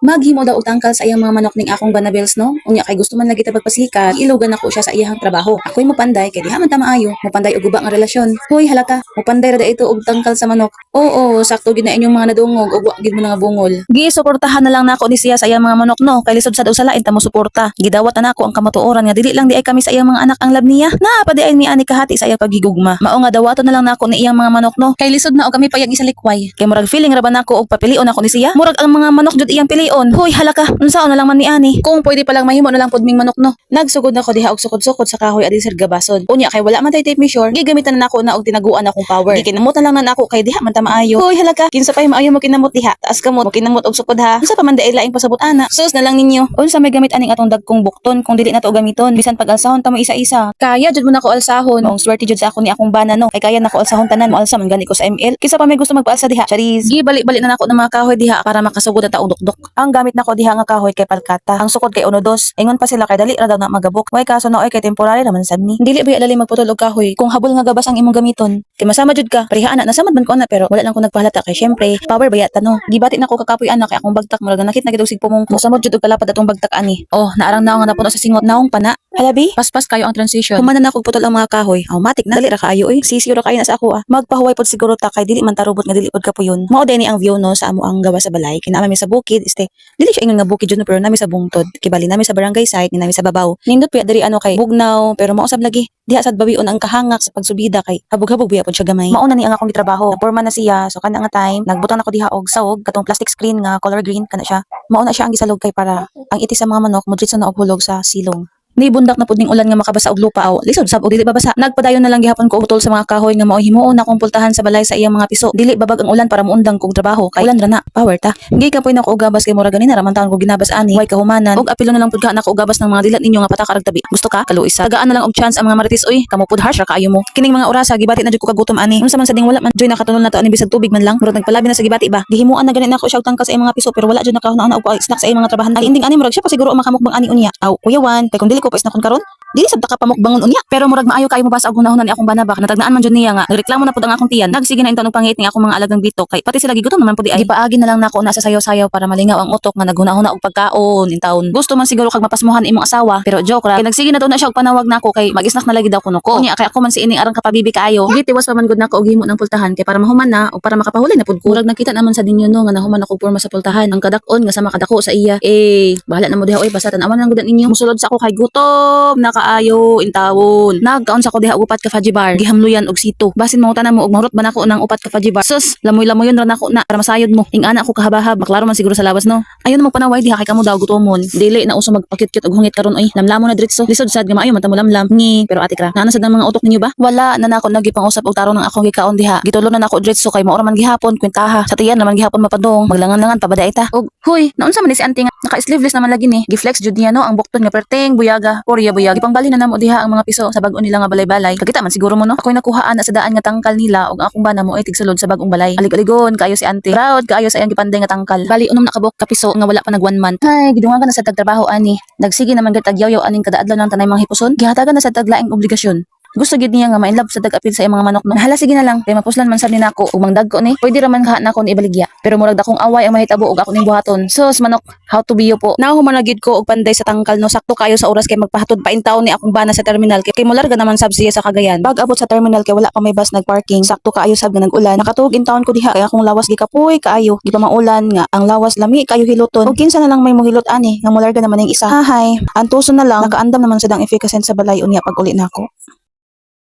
Maghimo daw og tangkal sa iyang mga manok ning akong banabels no. Unya kay gusto man lagi ta pagpasikat, ilugan ako siya sa iyang trabaho. Ako'y mopanday kay diha man ta maayo, mopanday og guba nga relasyon. Hoy halaka, mopanday ra da ito og tangkal sa manok. Oo, sakto gid na inyong mga nadungog ug wa gid mo nga bungol. Gisuportahan na lang nako ni siya sa iyang mga manok no, kay lisod sad og salain ta mo suporta. Gidawat na nako ang kamatuoran nga dili lang di ay kami sa iyang mga anak ang lab niya. Naa pa di ay mi ani kahati sa iyang pagigugma. Mao nga dawaton na lang nako ni iyang mga manok no, kay lisod na og kami payag isa likway. Kay murag feeling ra ba nako og papilion ako ni siya? Murag ang mga manok jud iyang pilion. Hoy halaka, unsaon na lang man ni ani? Kung pwede pa lang mahimo na lang pud ming manok no. Nagsugod nako diha og sukod-sukod sa kahoy adi sir gabasod. Unya kay wala man tay tape measure, gigamitan na nako na og tinaguan akong power. Gikinamot na lang na nako kay diha man ta maayo. Hoy halaka, kinsa pay maayo mo kinamot diha? Taas kamot mo kinamot og sukod ha. Unsa pa man dai laing pasabot ana? Sus na lang ninyo. Unsa may gamit aning atong dagkong bukton kung dili na to gamiton? Bisan pag alsahon ta mo isa-isa. Kaya jud mo nako alsahon. Ang swerte jud sa ako ni akong bana no. Kay kaya nako alsahon tanan mo alsa man gani ko sa ML. Kinsa pa may gusto magpaalsa diha? Charis. Gibalik-balik na nako ng mga kahoy diha para makasugod ta og dukdok. Ang gamit nako diha nga kahoy kay palkata. Ang sukod kay 1-2. Ingon pa sila kay dali ra daw na magabok. Way kaso na oy kay temporary naman sad ni. Dili ba dali magputol og kahoy kung habol nga gabas ang imong gamiton. Kay masama jud ka. Pareha ana nasamad man ko na pero wala lang ko nagpahalata kay syempre power bayat no. Gibati nako kakapoy ana kay akong bagtak murag nakit na gid og sigpumong. Mosamod jud og kalapad atong bagtak ani. Oh, naarang naong nga napuno sa singot naong pana. Alabi, paspas kayo ang transition. Humana na kog putol ang mga kahoy. Automatic na dali ra kaayo eh. Sisiyo ra kayo na sa ako ah. Magpahuway pod siguro ta kay dili man tarubot nga dili pod kapuyon. Mao ni ang view no sa amo ang gawa sa balay. Kinama mi sa bukid, dili siya ingon nga bukid jud no, pero nami sa bungtod. Kibali nami sa barangay site, ni nami sa babaw. Nindot piya diri ano kay bugnaw, pero mao sab lagi. Diha sad bawion ang kahangak sa pagsubida kay habog-habog biya pod siya gamay. Mao na ni ang akong gitrabaho. Naporma na siya, so kana nga time nagbutang ako diha og sawog katong plastic screen nga color green kana siya. Mao na siya ang gisalog kay para ang iti sa mga manok mo diretso na og hulog sa silong. Ni bundak na pud ning ulan nga makabasa og lupa aw. Lisod sab og dili babasa. Nagpadayon na lang gihapon ko utol sa mga kahoy nga mao himuon na kong pultahan sa balay sa iyang mga piso. Dili babag ang ulan para muundang kog trabaho kay ulan ra na. Power ta. Gay ka poy nako og gabas kay murag ganina ra man taon ko ginabas ani. Way kahumanan. Og apilo na lang pud ka nako og gabas ng mga dilat ninyo nga pataka rag tabi. Gusto ka? Kaluoy sa. Tagaan na lang og chance ang mga marites oy. Kamo pud harsh ra kaayo mo. Kining mga orasa gibati na jud ko kagutom ani. Unsa man sa ding wala man joy nakatunol na to ani bisag tubig man lang. Murag nagpalabi na sa gibati ba. Gihimuan na gani nako siya og tangka sa iyang mga piso pero wala jud nakahuna-una og snack sa iyang mga trabahan. Ay inding ani murag siya pa siguro makamukbang ani unya. Aw kuyawan kay kun dili ko pa isnakon karon. Dili sad ka pamukbangon unya. Pero murag maayo kayo mo basa og hunahunan ni akong banabak. Natagnaan man jud niya nga. Nagreklamo na pud ang akong tiyan. Nagsige na intaw ng pangit ni akong mga alagang bitok kay pati sila gigutom naman pud ay. Gipaagi na lang nako na sa sayaw-sayaw para malingaw ang utok nga naghuna-huna og pagkaon intawon. Gusto man siguro kag mapasmuhan imong asawa pero joke ra. Kay nagsige na daw na siya og panawag nako kay mag-snack na lagi daw kuno ko. Unya kay ako man si ining arang kapabibi kaayo. Gitiwas pa man gud nako og himo ng pultahan kay para mahuman na og para makapahulay na pud ko. Murag nakita naman sa dinyo no nga nahuman ako porma sa pultahan. Ang kadak-on nga sama kadako sa iya. Bahala na mo diha oy basta tan-awan lang gud ninyo. Musulod sa ako kay gutom na kaayo tawon. Nagkaon sa ko diha upat ka Fudgy bar, gihamluyan og sito. Basin mangutan mo og mahurot ba nako ng upat ka Fudgy bar. Sus, lamoy-lamoyon ra nako na para masayod mo. Ingana ako kahabahab, maklaro man siguro sa lawas no. Ayon mo panaway diha kay kamo daw gutomon. Dili na uso magpakyut-kyut og hungit karon oy. Lamlamon na diretso. Lisod sad nga maayo man ta mo lamlam. Ngi, pero ati kra. Naana sad ang mga utok ninyo ba? Wala na nako nagipang-usap og taron ng akong gikaon diha. Gitulo na nako diretso kay mao ra man gihapon kwentaha. Sa tiyan naman gihapon mapadong. Maglangan-langan pabaday ta. Og huy, naunsa man ni si auntie nga naka-sleeveless naman lagi ni. Giflex jud niya no ang bukton nga perteng buyaga, Korea buyaga. Ipangbali na namo diha ang mga piso sa bag-o nila nga balay-balay. Kagita man siguro mo no. Ako'y nakuhaan na sa daan nga tangkal nila og akong bana mo ay tigsulod sa bagong balay. Alig-aligon kaayo si auntie. Proud kaayo sa iyang gipanday nga tangkal. Bali unom nakabok ka piso nga wala pa nag 1 month. Ay, gidungan ka na sa tagtrabaho ani. Nagsige naman gid tagyaw-yaw aning kada adlaw ng tanay mga hipuson. Gihatagan na sa taglaing obligasyon. Gusto gid niya nga ma-inlove sa tag-apil sa iyang mga manok no. Hala sige na lang, kay mapuslan man sad ni nako ug mangdag ko ni. Pwede ra man kaha nako ni ibaligya. Pero murag dakong away ang mahitabo og ako ning buhaton. Sus manok, how to be you po. Nahuman na gid ko og panday sa tangkal no. Sakto kayo sa oras kay magpahatod pa intaw ni akong bana sa terminal kay mularga naman sab siya sa Cagayan. Pag abot sa terminal kay wala pa may bus nagparking. Sakto kaayo sab nga nag-ulan. Nakatuog intawon ko diha kay akong lawas gikapoy kaayo. Di pa maulan nga ang lawas lami kayo hiluton. Og kinsa na lang may mohilot ani nga mularga naman ning isa. Hahay, antuso na lang nakaandam naman sa dang efficacent sa balay unya pag uli nako.